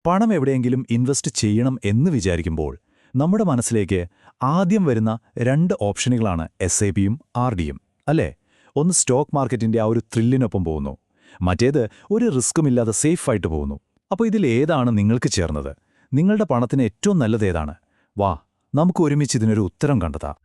പണം എവിടെയെങ്കിലും ഇൻവെസ്റ്റ് ചെയ്യണം എന്ന് വിചാരിക്കുമ്പോൾ നമ്മുടെ മനസ്സിലേക്ക് ആദ്യം വരുന്ന രണ്ട് ഓപ്ഷനുകളാണ് എസ്ഐപിയും ആർഡിയും, അല്ലേ? ഒന്ന് സ്റ്റോക്ക് മാർക്കറ്റിന്റെ ആ ഒരു ത്രില്ലിനൊപ്പം പോകുന്നു, മറ്റേത് ഒരു റിസ്ക്കുമില്ലാതെ സേഫായിട്ട് പോകുന്നു. അപ്പോൾ ഇതിലേതാണ് നിങ്ങൾക്ക് ചേർന്നത്? നിങ്ങളുടെ പണത്തിന് ഏറ്റവും നല്ലതേതാണ്? വാ, നമുക്ക് ഒരുമിച്ച് ഇതിനൊരു ഉത്തരം കണ്ടെത്താം.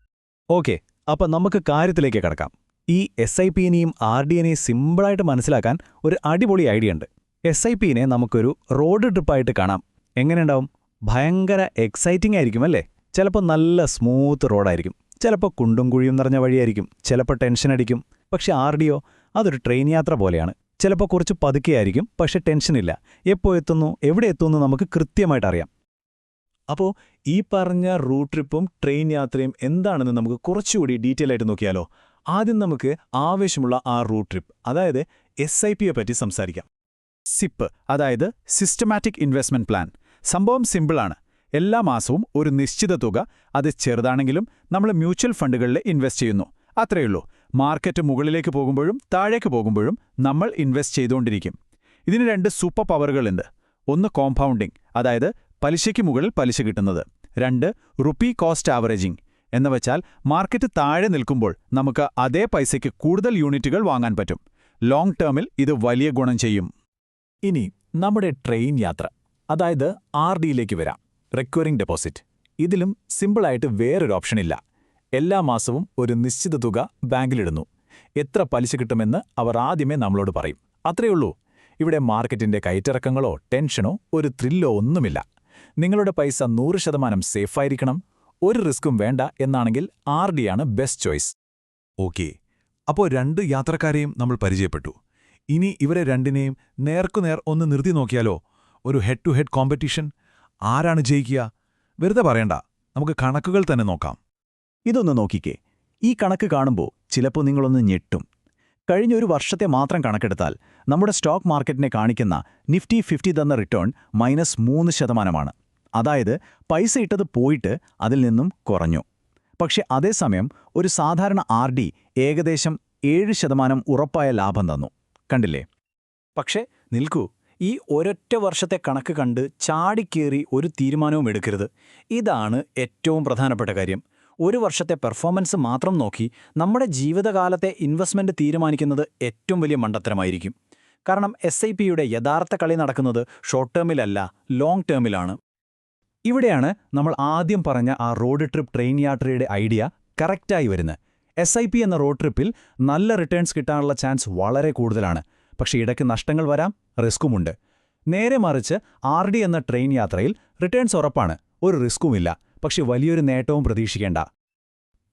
ഓക്കെ, അപ്പം നമുക്ക് കാര്യത്തിലേക്ക് കടക്കാം. ഈ SIPനെയും RDനെയും സിമ്പിളായിട്ട് മനസ്സിലാക്കാൻ ഒരു അടിപൊളി ഐഡിയ ഉണ്ട്. SIPനെ നമുക്കൊരു റോഡ് ട്രിപ്പായിട്ട് കാണാം. എങ്ങനെയുണ്ടാവും? ഭയങ്കര എക്സൈറ്റിംഗ് ആയിരിക്കും അല്ലേ? ചിലപ്പോൾ നല്ല സ്മൂത്ത് റോഡായിരിക്കും, ചിലപ്പോൾ കുണ്ടും കുഴിയും നിറഞ്ഞ വഴിയായിരിക്കും, ചിലപ്പോൾ ടെൻഷൻ അടിക്കും. പക്ഷെ RDയോ അതൊരു ട്രെയിൻ യാത്ര പോലെയാണ്. ചിലപ്പോൾ കുറച്ച് പതുക്കെയായിരിക്കും, പക്ഷെ ടെൻഷനില്ല. എപ്പോൾ എത്തുന്നു, എവിടെ എത്തുന്നു നമുക്ക് കൃത്യമായിട്ട് അറിയാം. അപ്പോൾ ഈ പറഞ്ഞ റൂട്ട് ട്രിപ്പും ട്രെയിൻ യാത്രയും എന്താണെന്ന് നമുക്ക് കുറച്ചുകൂടി ഡീറ്റെയിൽ ആയിട്ട് നോക്കിയാലോ? ആദ്യം നമുക്ക് ആവശ്യമുള്ള ആ റൂട്ട് ട്രിപ്പ്, അതായത് SIPയെ പറ്റി സംസാരിക്കാം. സിപ്പ്, അതായത് സിസ്റ്റമാറ്റിക് ഇൻവെസ്റ്റ്മെന്റ് പ്ലാൻ. സംഭവം സിമ്പിളാണ്. എല്ലാ മാസവും ഒരു നിശ്ചിത തുക, അത് ചെറുതാണെങ്കിലും നമ്മൾ മ്യൂച്വൽ ഫണ്ടുകളിൽ ഇൻവെസ്റ്റ് ചെയ്യുന്നു. അത്രയുള്ളൂ. മാർക്കറ്റ് മുകളിലേക്ക് പോകുമ്പോഴും താഴേക്ക് പോകുമ്പോഴും നമ്മൾ ഇൻവെസ്റ്റ് ചെയ്തുകൊണ്ടിരിക്കും. ഇതിന് രണ്ട് സൂപ്പർ പവറുകളുണ്ട്. ഒന്ന് കോമ്പൗണ്ടിംഗ്, അതായത് പലിശയ്ക്ക് മുകളിൽ പലിശ കിട്ടുന്നത്. രണ്ട് റുപ്പി കോസ്റ്റ് ആവറേജിംഗ്, എന്നുവെച്ചാൽ മാർക്കറ്റ് താഴെ നിൽക്കുമ്പോൾ നമുക്ക് അതേ പൈസയ്ക്ക് കൂടുതൽ യൂണിറ്റുകൾ വാങ്ങാൻ പറ്റും. ലോങ് ടേമിൽ ഇത് വലിയ ഗുണം ചെയ്യും. ഇനി നമ്മുടെ ട്രെയിൻ യാത്ര, അതായത് RDയിലേക്ക് വരാം. Recurring deposit. ഇതിലും സിമ്പിളായിട്ട് വേറൊരു ഓപ്ഷനില്ല. എല്ലാ മാസവും ഒരു നിശ്ചിത തുക ബാങ്കിലിടുന്നു. എത്ര പലിശ കിട്ടുമെന്ന് അവർ ആദ്യമേ നമ്മളോട് പറയും. അത്രയുള്ളൂ. ഇവിടെ മാർക്കറ്റിന്റെ കയറ്റിറക്കങ്ങളോ ടെൻഷനോ ഒരു ത്രില്ലോ ഒന്നുമില്ല. നിങ്ങളുടെ പൈസ 100% സേഫായിരിക്കണം, ഒരു റിസ്ക്കും വേണ്ട എന്നാണെങ്കിൽ RDയാണ് ബെസ്റ്റ് ചോയ്സ്. ഓക്കെ, അപ്പോൾ രണ്ട് യാത്രക്കാരെയും നമ്മൾ പരിചയപ്പെട്ടു. ഇനി ഇവരെ രണ്ടിനെയും നേർക്കുനേർ ഒന്ന് നിർത്തി നോക്കിയാലോ? ഒരു ഹെഡ് ടു ഹെഡ് കോമ്പറ്റീഷൻ. ആരാണ് ജയിക്കുക? വെറുതെ പറയണ്ട, നമുക്ക് കണക്കുകൾ തന്നെ നോക്കാം. ഇതൊന്ന് നോക്കിക്കേ. ഈ കണക്ക് കാണുമ്പോൾ ചിലപ്പോൾ നിങ്ങളൊന്ന് ഞെട്ടും. കഴിഞ്ഞ ഒരു വർഷത്തെ മാത്രം കണക്കെടുത്താൽ നമ്മുടെ സ്റ്റോക്ക് മാർക്കറ്റിനെ കാണിക്കുന്ന നിഫ്റ്റി 50 തന്ന റിട്ടേൺ -3%. അതായത് പൈസ ഇട്ടത് പോയിട്ട് അതിൽ നിന്നും കുറഞ്ഞു. പക്ഷെ അതേസമയം ഒരു സാധാരണ RD ഏകദേശം 7% ഉറപ്പായ ലാഭം തന്നു. കണ്ടില്ലേ? പക്ഷേ നിൽക്കൂ, ഈ ഒരൊറ്റ വർഷത്തെ കണക്ക് കണ്ട് ചാടിക്കേറി ഒരു തീരുമാനവും എടുക്കരുത്. ഇതാണ് ഏറ്റവും പ്രധാനപ്പെട്ട കാര്യം. ഒരു വർഷത്തെ പെർഫോമൻസ് മാത്രം നോക്കി നമ്മുടെ ജീവിതകാലത്തെ ഇൻവെസ്റ്റ്മെന്റ് തീരുമാനിക്കുന്നത് ഏറ്റവും വലിയ മണ്ടത്തരമായിരിക്കും. കാരണം SIPയുടെ യഥാർത്ഥ കളി നടക്കുന്നത് ഷോർട്ട് ടേമിലല്ല, ലോങ് ടേമിലാണ്. ഇവിടെയാണ് നമ്മൾ ആദ്യം പറഞ്ഞ ആ റോഡ് ട്രിപ്പ് ട്രെയിൻ യാത്രയുടെ ഐഡിയ കറക്റ്റായി വരുന്നത്. SIP എന്ന റോഡ് ട്രിപ്പിൽ നല്ല റിട്ടേൺസ് കിട്ടാനുള്ള ചാൻസ് വളരെ കൂടുതലാണ്. പക്ഷേ ഇടയ്ക്ക് നഷ്ടങ്ങൾ വരാം, റിസ്ക്കുമുണ്ട്. നേരെ മറിച്ച് RD എന്ന ട്രെയിൻ യാത്രയിൽ റിട്ടേൺസ് ഉറപ്പാണ്, ഒരു റിസ്ക്കുമില്ല, പക്ഷെ വലിയൊരു നേട്ടവും പ്രതീക്ഷിക്കേണ്ട.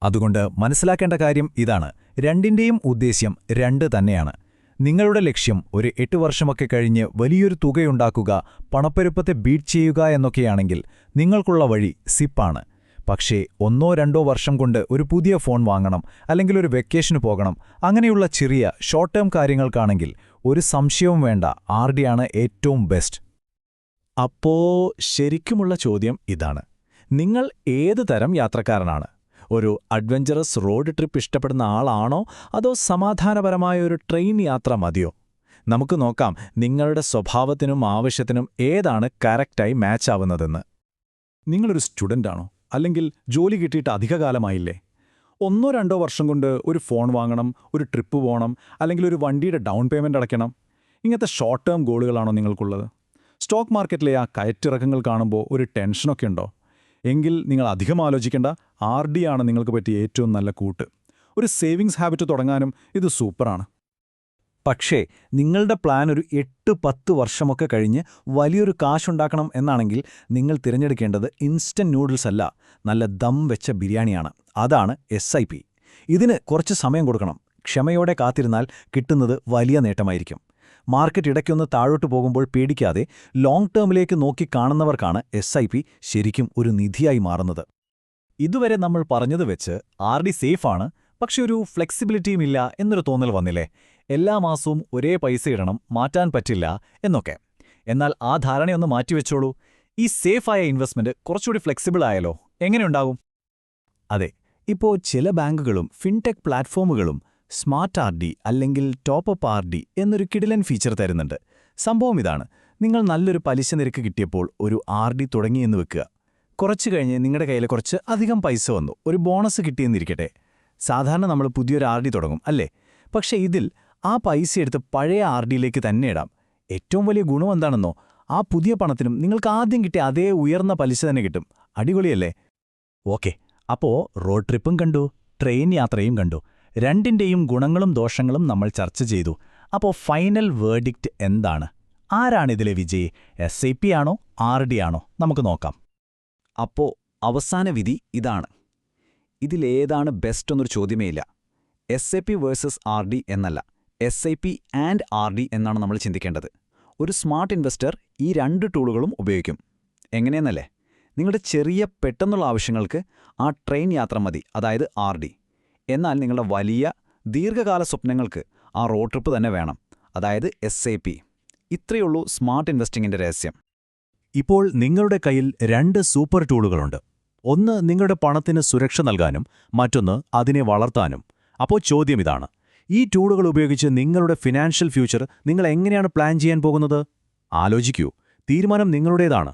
അതുകൊണ്ട് മനസ്സിലാക്കേണ്ട കാര്യം ഇതാണ്: രണ്ടിന്റെയും ഉദ്ദേശ്യം രണ്ട് തന്നെയാണ്. നിങ്ങളുടെ ലക്ഷ്യം ഒരു 8 വർഷമൊക്കെ കഴിഞ്ഞ് വലിയൊരു തുകയുണ്ടാക്കുക, പണപ്പെരുപ്പത്തെ ബീറ്റ് ചെയ്യുക എന്നൊക്കെയാണെങ്കിൽ നിങ്ങൾക്കുള്ള വഴി സിപ്പാണ്. പക്ഷേ 1-2 വർഷം കൊണ്ട് ഒരു പുതിയ ഫോൺ വാങ്ങണം, അല്ലെങ്കിൽ ഒരു വെക്കേഷന് പോകണം, അങ്ങനെയുള്ള ചെറിയ ഷോർട്ട് ടേം കാര്യങ്ങൾക്കാണെങ്കിൽ ഒരു സംശയവും വേണ്ട, RDയാണ് ഏറ്റവും ബെസ്റ്റ്. അപ്പോ ശരിക്കുമുള്ള ചോദ്യം ഇതാണ്: നിങ്ങൾ ഏത് തരം യാത്രക്കാരനാണ്? ഒരു അഡ്വഞ്ചറസ് റോഡ് ട്രിപ്പ് ഇഷ്ടപ്പെടുന്ന ആളാണോ, അതോ സമാധാനപരമായ ഒരു ട്രെയിൻ യാത്ര മതിയോ? നമുക്ക് നോക്കാം നിങ്ങളുടെ സ്വഭാവത്തിനും ആവശ്യത്തിനും ഏതാണ് കറക്റ്റായി മാച്ച് ആവുന്നതെന്ന്. നിങ്ങളൊരു സ്റ്റുഡൻ്റാണോ? അല്ലെങ്കിൽ ജോലി കിട്ടിയിട്ട് അധികകാലമായില്ലേ? 1-2 വർഷം കൊണ്ട് ഒരു ഫോൺ വാങ്ങണം, ഒരു ട്രിപ്പ് പോകണം, അല്ലെങ്കിൽ ഒരു വണ്ടിയുടെ ഡൗൺ പേയ്മെൻ്റ് അടയ്ക്കണം, ഇങ്ങനത്തെ ഷോർട്ട് ടേം ഗോളുകളാണോ നിങ്ങൾക്കുള്ളത്? സ്റ്റോക്ക് മാർക്കറ്റിലെ ആ കയറ്റിറക്കങ്ങൾ കാണുമ്പോൾ ഒരു ടെൻഷനൊക്കെ ഉണ്ടോ? എങ്കിൽ നിങ്ങൾ അധികം ആലോചിക്കേണ്ട, RDയാണ് നിങ്ങൾക്ക് പറ്റിയ ഏറ്റവും നല്ല കൂട്ട്. ഒരു സേവിങ്സ് ഹാബിറ്റ് തുടങ്ങാനും ഇത് സൂപ്പറാണ്. പക്ഷേ നിങ്ങളുടെ പ്ലാൻ ഒരു 8-10 വർഷമൊക്കെ കഴിഞ്ഞ് വലിയൊരു കാശുണ്ടാക്കണം എന്നാണെങ്കിൽ നിങ്ങൾ തിരഞ്ഞെടുക്കേണ്ടത് ഇൻസ്റ്റന്റ് നൂഡിൽസ് അല്ല, നല്ല ദം വെച്ച ബിരിയാണിയാണ്. അതാണ് SIP. ഇതിന് കുറച്ച് സമയം കൊടുക്കണം. ക്ഷമയോടെ കാത്തിരുന്നാൽ കിട്ടുന്നത് വലിയ നേട്ടമായിരിക്കും. മാർക്കറ്റ് ഇടയ്ക്കൊന്ന് താഴോട്ട് പോകുമ്പോൾ പേടിക്കാതെ ലോങ് ടേമിലേക്ക് നോക്കി കാണുന്നവർക്കാണ് SIP ശരിക്കും ഒരു നിധിയായി മാറുന്നത്. ഇതുവരെ നമ്മൾ പറഞ്ഞത് വെച്ച് RD സേഫാണ്, പക്ഷെ ഒരു ഫ്ലെക്സിബിലിറ്റിയും ഇല്ല എന്നൊരു തോന്നൽ വന്നില്ലേ? എല്ലാ മാസവും ഒരേ പൈസ ഇടണം, മാറ്റാൻ പറ്റില്ല എന്നൊക്കെ. എന്നാൽ ആ ധാരണയൊന്ന് മാറ്റിവെച്ചോളൂ. ഈ സേഫായ ഇൻവെസ്റ്റ്മെന്റ് കുറച്ചുകൂടി ഫ്ലെക്സിബിൾ ആയാലോ? എങ്ങനെയുണ്ടാകും? അതെ, ഇപ്പോൾ ചില ബാങ്കുകളും ഫിൻടെക് പ്ലാറ്റ്ഫോമുകളും സ്മാർട്ട് RD അല്ലെങ്കിൽ ടോപ്പ് അപ്പ് RD എന്നൊരു കിടിലൻ ഫീച്ചർ തരുന്നുണ്ട്. സംഭവം ഇതാണ്: നിങ്ങൾ നല്ലൊരു പലിശ നിരക്ക് കിട്ടിയപ്പോൾ ഒരു RD തുടങ്ങിയെന്ന് വെക്കുക. കുറച്ചു കഴിഞ്ഞ് നിങ്ങളുടെ കയ്യിൽ കുറച്ച് അധികം പൈസ വന്നു, ഒരു ബോണസ് കിട്ടിയെന്നിരിക്കട്ടെ. സാധാരണ നമ്മൾ പുതിയൊരു RD തുടങ്ങും, അല്ലേ? പക്ഷേ ഇതിൽ ആ പൈസ എടുത്ത് പഴയ RDയിലേക്ക് തന്നെ ഇടാം. ഏറ്റവും വലിയ ഗുണം എന്താണെന്നോ, ആ പുതിയ പണത്തിനും നിങ്ങൾക്ക് ആദ്യം കിട്ടിയ അതേ ഉയർന്ന പലിശ തന്നെ കിട്ടും. അടിപൊളിയല്ലേ? ഓക്കെ, അപ്പോൾ റോഡ് ട്രിപ്പും കണ്ടു, ട്രെയിൻ യാത്രയും കണ്ടു. രണ്ടിൻ്റെയും ഗുണങ്ങളും ദോഷങ്ങളും നമ്മൾ ചർച്ച ചെയ്തു. അപ്പോൾ ഫൈനൽ വേർഡിക്റ്റ് എന്താണ്? ആരാണിതിലെ വിജയി? SIP ആണോ RD ആണോ? നമുക്ക് നോക്കാം. അപ്പോൾ അവസാന വിധി ഇതാണ്. ഇതിലേതാണ് ബെസ്റ്റ് എന്നൊരു ചോദ്യമേ ഇല്ല. SIP വേഴ്സസ് RD എന്നല്ല, SIP ആൻഡ് RD എന്നാണ് നമ്മൾ ചിന്തിക്കേണ്ടത്. ഒരു സ്മാർട്ട് ഇൻവെസ്റ്റർ ഈ രണ്ട് ടൂളുകളും ഉപയോഗിക്കും. എങ്ങനെയെന്നല്ലേ? നിങ്ങളുടെ ചെറിയ പെട്ടെന്നുള്ള ആവശ്യങ്ങൾക്ക് ആ ട്രെയിൻ യാത്ര മതി, അതായത് RD. എന്നാൽ നിങ്ങളുടെ വലിയ ദീർഘകാല സ്വപ്നങ്ങൾക്ക് ആ റോഡ് ട്രിപ്പ് തന്നെ വേണം, അതായത് SIP. ഇത്രയുള്ളൂ സ്മാർട്ട് ഇൻവെസ്റ്റിംഗിന്റെ രഹസ്യം. ഇപ്പോൾ നിങ്ങളുടെ കയ്യിൽ 2 സൂപ്പർ ടൂളുകളുണ്ട്. ഒന്ന് നിങ്ങളുടെ പണത്തിന് സുരക്ഷ നൽകാനും മറ്റൊന്ന് അതിനെ വളർത്താനും. അപ്പോൾ ചോദ്യം ഇതാണ്: ഈ ടൂളുകൾ ഉപയോഗിച്ച് നിങ്ങളുടെ ഫിനാൻഷ്യൽ ഫ്യൂച്ചർ നിങ്ങൾ എങ്ങനെയാണ് പ്ലാൻ ചെയ്യാൻ പോകുന്നത്? ആലോചിക്കൂ, തീരുമാനം നിങ്ങളുടേതാണ്.